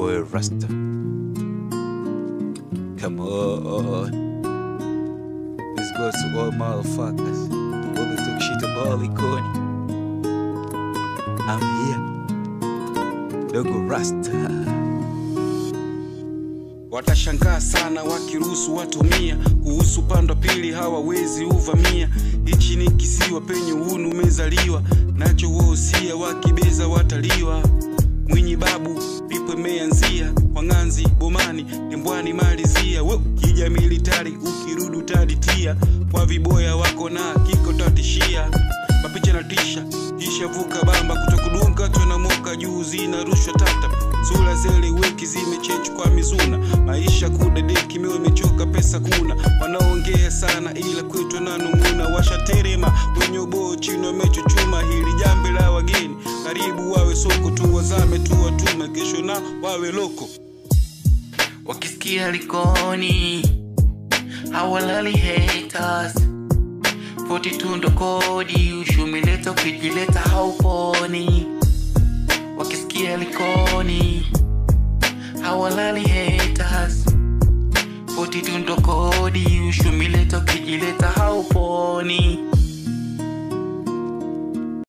boy Rasta. Come on. This goes to all motherfuckers. All the talk shit about Likoni. I'm here. Dogo Rasta. Watashangaa sana wakiruhusu watumia kuhusu pando pili hawawezi uvamia. Hichi ni kisiwa penye uhuru umezaliwa, nacho wosia wakibeza wataliwa. Mwinyi babu pipo imeanzia, Wanganzi Bomani Tembwani malizia. Kija militari ukirudu taditia, kwa viboya wako na kiko tatishia. Mapicha na tisha vuka bamba, kutokudunga tuna moka juu zina rushwa tata. Sura zele weki zimechechu kwa mizuna, maisha kudedeki mewe mechoka pesa kuna. Wanaongea sana ila kwetu na numuna, washaterema kwenye ubo chino mechuchuma. Hili jambe la wageni karibu wawe soko tu, wazame tu watume kesho na wawe loko. Wakisikia Likoni hawalali haters, 42 ndo kodi, ushumileta ukijileta hauponi. Wakisikia Likoni hawalali haters, 42 ndo kodi, ushumileta ukijileta hauponi.